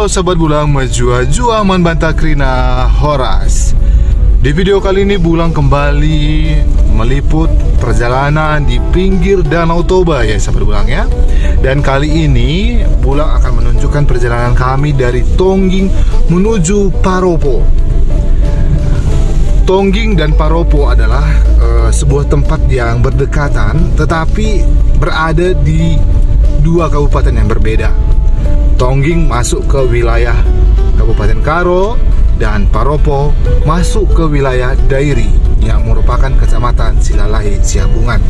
Halo Sobat Bulang, Majua Man Bantakrina Horas. Di video kali ini Bulang kembali meliput perjalanan di pinggir Danau Toba ya Sobat Bulang ya. Dan kali ini Bulang akan menunjukkan perjalanan kami dari Tongging menuju Paropo. Tongging dan Paropo adalah sebuah tempat yang berdekatan tetapi berada di dua kabupaten yang berbeda. Tongging masuk ke wilayah Kabupaten Karo dan Paropo masuk ke wilayah Dairi yang merupakan kecamatan Silalahi Siabungan.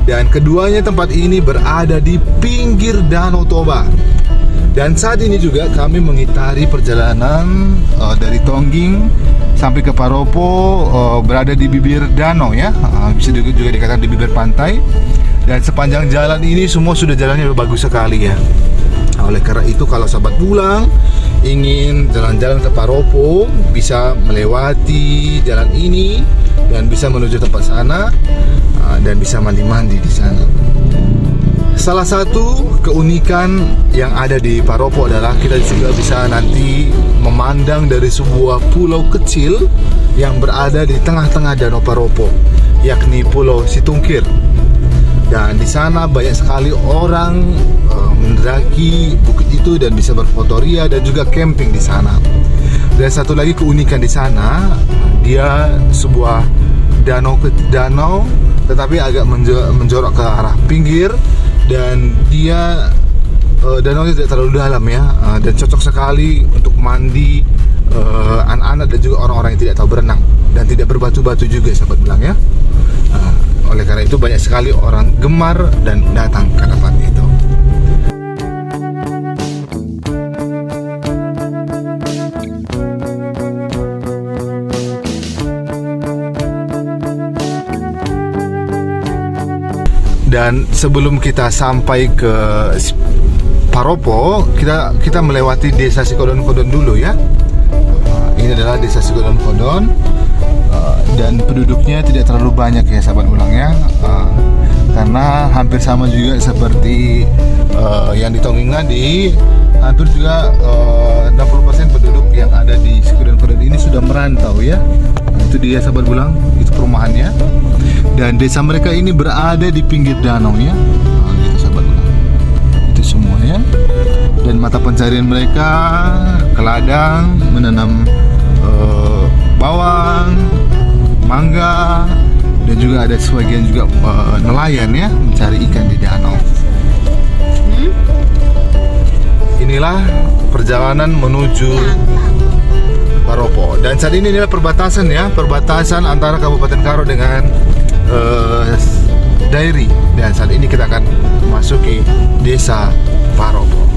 Dan keduanya tempat ini berada di pinggir Danau Toba. Dan saat ini juga kami mengitari perjalanan dari Tongging sampai ke Paropo, berada di bibir danau ya, bisa juga dikatakan di bibir pantai. Dan sepanjang jalan ini semua sudah jalannya bagus sekali ya. Oleh karena itu kalau Sobat Bulang ingin jalan-jalan ke Paropo, bisa melewati jalan ini dan bisa menuju tempat sana dan bisa mandi-mandi di sana. Salah satu keunikan yang ada di Paropo adalah kita juga bisa nanti memandang dari sebuah pulau kecil yang berada di tengah-tengah Danau Paropo, yakni Pulau Situngkir. Dan di sana banyak sekali orang mendaki bukit itu dan bisa berfotoria dan juga camping di sana. Dan satu lagi keunikan di sana, dia sebuah danau tetapi agak menjorok ke arah pinggir dan dia danaunya tidak terlalu dalam ya, dan cocok sekali untuk mandi anak-anak dan juga orang-orang yang tidak tahu berenang dan tidak berbatu-batu juga Sahabat Bulang ya. Oleh karena itu banyak sekali orang gemar dan datang ke tempat itu. Dan sebelum kita sampai ke Paropo, kita melewati desa Sikodon-Kodon dulu ya. Ini adalah desa Sikodon-Kodon. Dan penduduknya tidak terlalu banyak ya Sahabat Bulang ya, karena hampir sama juga seperti yang di Tongging tadi. Hampir juga 60% penduduk yang ada di Sikodon-Kodon ini sudah merantau ya. Itu dia Sahabat Bulang, itu perumahannya. Dan desa mereka ini berada di pinggir danau ya, gitu Sahabat Bulang. Itu semuanya. Dan mata pencarian mereka ke ladang, menanam bawang, mangga, dan juga ada sebagian juga nelayan ya, mencari ikan di danau. Inilah perjalanan menuju Paropo. Dan saat ini adalah perbatasan ya, perbatasan antara Kabupaten Karo dengan Dairi. Dan saat ini kita akan memasuki desa Paropo.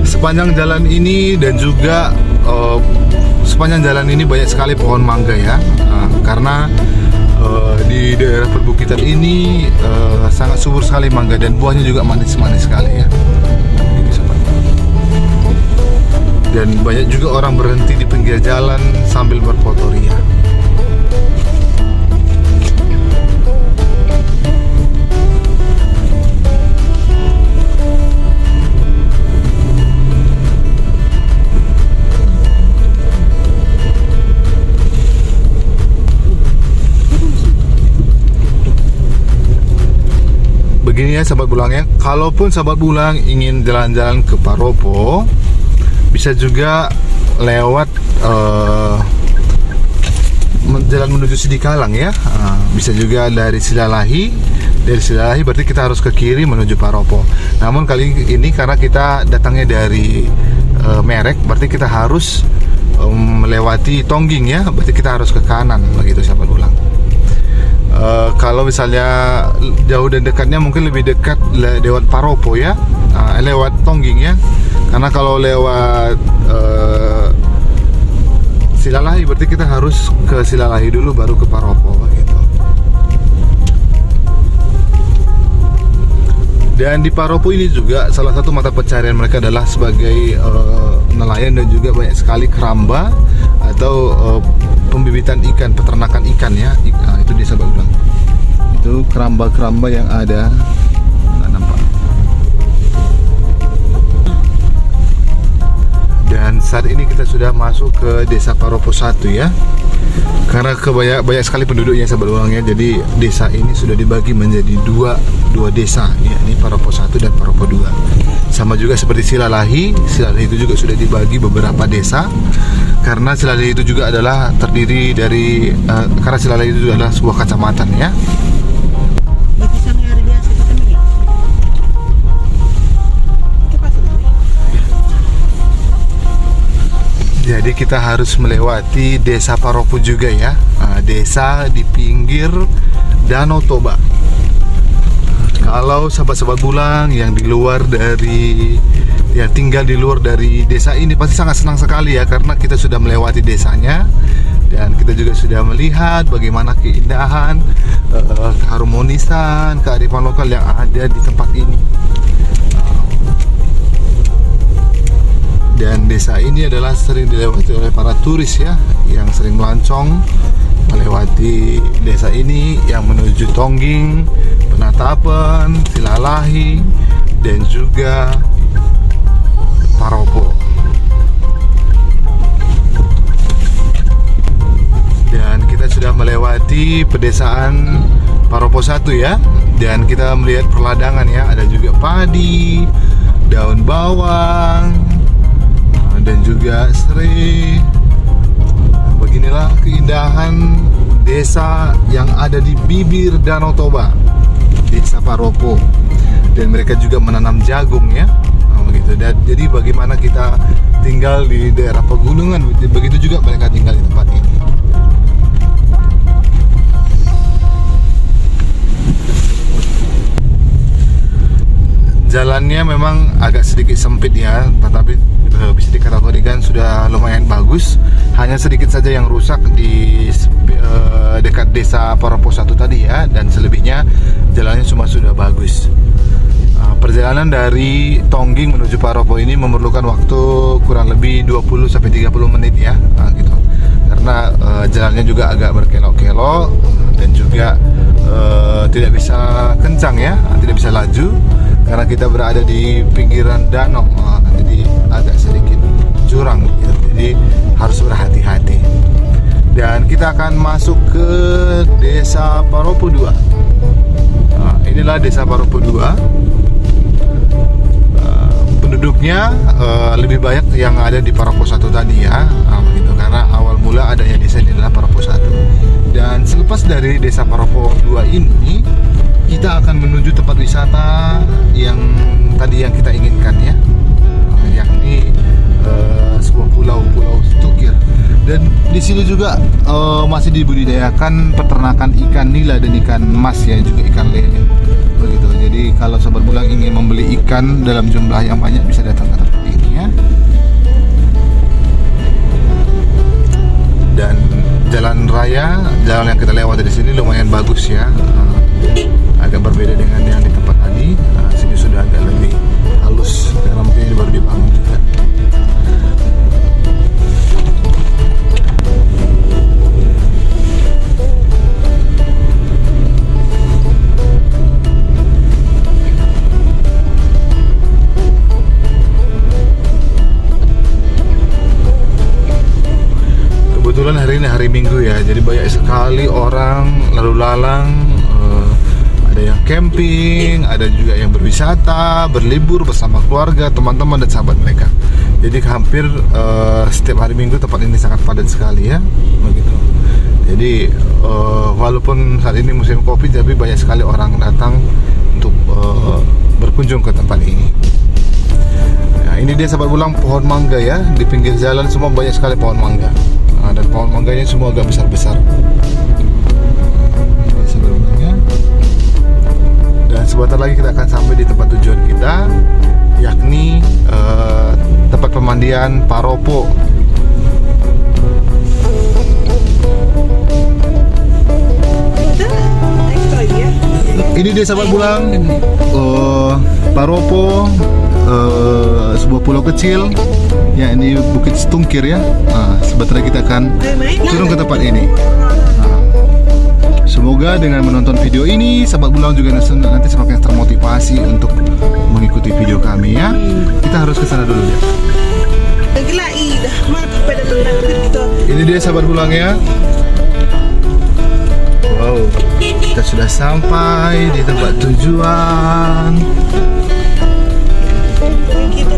Sepanjang jalan ini dan juga sepanjang jalan ini banyak sekali pohon mangga ya, karena di daerah perbukitan ini sangat subur sekali mangga dan buahnya juga manis-manis sekali ya. Dan banyak juga orang berhenti di pinggir jalan sambil berfotoria. Begini ya Sahabat Bulang ya, kalaupun Sahabat Bulang ingin jalan-jalan ke Paropo, bisa juga lewat jalan menuju Sidikalang ya. Bisa juga dari Silalahi. Dari Silalahi berarti kita harus ke kiri menuju Paropo. Namun kali ini karena kita datangnya dari Merek, berarti kita harus melewati Tongging ya, berarti kita harus ke kanan begitu Sahabat Bulang. Kalau misalnya jauh dan dekatnya mungkin lebih dekat lewat Paropo ya, lewat Tongging ya. Karena kalau lewat Silalahi berarti kita harus ke Silalahi dulu baru ke Paropo gitu. Dan di Paropo ini juga salah satu mata pencarian mereka adalah sebagai nelayan dan juga banyak sekali keramba atau pembibitan ikan, peternakan ikan ya. Itu dia Sahabat Bulang. Itu keramba-keramba yang ada, nggak nampak. Dan saat ini kita sudah masuk ke Desa Paropo 1 ya. Karena banyak sekali penduduknya sahabat ulangnya, jadi desa ini sudah dibagi menjadi dua desa, yakni Paropo 1 dan Paropo 2. Sama juga seperti Silalahi itu juga sudah dibagi beberapa desa. Karena Silalahi itu juga adalah terdiri dari karena Silalahi itu adalah sebuah kecamatan ya. Jadi kita harus melewati Desa Paropo juga ya, desa di pinggir Danau Toba. Kalau sahabat-sahabat Bulang yang di luar dari tinggal di luar dari desa ini pasti sangat senang sekali ya, karena kita sudah melewati desanya dan kita juga sudah melihat bagaimana keindahan, keharmonisan, kearifan lokal yang ada di tempat ini. Dan desa ini adalah sering dilewati oleh para turis ya, yang sering melancong melewati desa ini yang menuju Tongging, Penatapan, Silalahi, dan juga Paropo. Dan kita sudah melewati pedesaan Paropo 1 ya, dan kita melihat perladangan ya, ada juga padi, daun bawang, dan juga serai. Beginilah keindahan desa yang ada di bibir Danau Toba, Desa Paropo. Dan mereka juga menanam jagung ya, begitu. Dan jadi bagaimana kita tinggal di daerah pegunungan, begitu juga mereka tinggal di tempat ini. Jalannya memang agak sedikit sempit ya, tetapi bisa dikategorikan sudah lumayan bagus. Hanya sedikit saja yang rusak di dekat Desa Paropo 1 tadi ya, dan selebihnya jalannya semua sudah bagus. Perjalanan dari Tongging menuju Paropo ini memerlukan waktu kurang lebih 20-30 menit ya, gitu. Karena jalannya juga agak berkelok-kelok dan juga tidak bisa kencang ya, tidak bisa laju. Karena kita berada di pinggiran danau, jadi agak sedikit jurang gitu. Jadi harus berhati-hati. Dan kita akan masuk ke Desa Paropo 2. Inilah Desa Paropo 2. Penduduknya lebih banyak yang ada di Paropo 1 tadi ya, begitu. Karena awal mula adanya desa ini adalah Paropo 1. Dan selepas dari Desa Paropo 2 ini, kita akan menuju tempat wisata yang tadi yang kita inginkan ya, yakni sebuah pulau Stukir. Dan di sini juga masih dibudidayakan peternakan ikan nila dan ikan mas ya, juga ikan lele begitu. Jadi kalau sahabat Bulang ingin membeli ikan dalam jumlah yang banyak, bisa datang ke tempat ini ya. Dan jalan yang kita lewati di sini lumayan bagus ya, agak berbeda dengan yang di tempat tadi. Sini sudah agak lebih halus karena mungkin ini baru dibangun juga. Kebetulan hari ini hari Minggu ya, jadi banyak sekali orang lalu lalang. Ada yang camping, ada juga yang berwisata, berlibur bersama keluarga, teman-teman dan sahabat mereka. Jadi hampir setiap hari Minggu tempat ini sangat padat sekali ya, begitu. Jadi walaupun saat ini musim kopi, tapi banyak sekali orang datang untuk berkunjung ke tempat ini. Nah, ini dia sahabat Bulang, pohon mangga ya, di pinggir jalan semua banyak sekali pohon mangga. Dan pohon mangganya semua agak besar-besar. Ini sebelumnya. Dan sebentar lagi kita akan sampai di tempat tujuan kita, yakni tempat pemandian Paropo. Ini dia sahabat Bulang, Paropo, sebuah pulau kecil, ya ini Bukit Stungkir ya. Sebentar lagi kita akan turun ke tempat ini. Semoga dengan menonton video ini, sahabat Bulang juga nanti semakin termotivasi untuk mengikuti video kami ya. Kita harus ke sana dulu ya. Gila dah, mati pada tenang kita. Ini dia sahabat pulangnya. Wow, kita sudah sampai di tempat tujuan.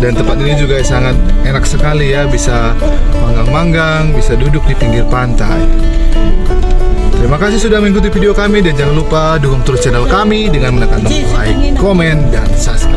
Dan tempat ini juga sangat enak sekali ya, bisa manggang-manggang, bisa duduk di pinggir pantai. Terima kasih sudah mengikuti video kami dan jangan lupa dukung terus channel kami dengan menekan tombol like, komen, dan subscribe.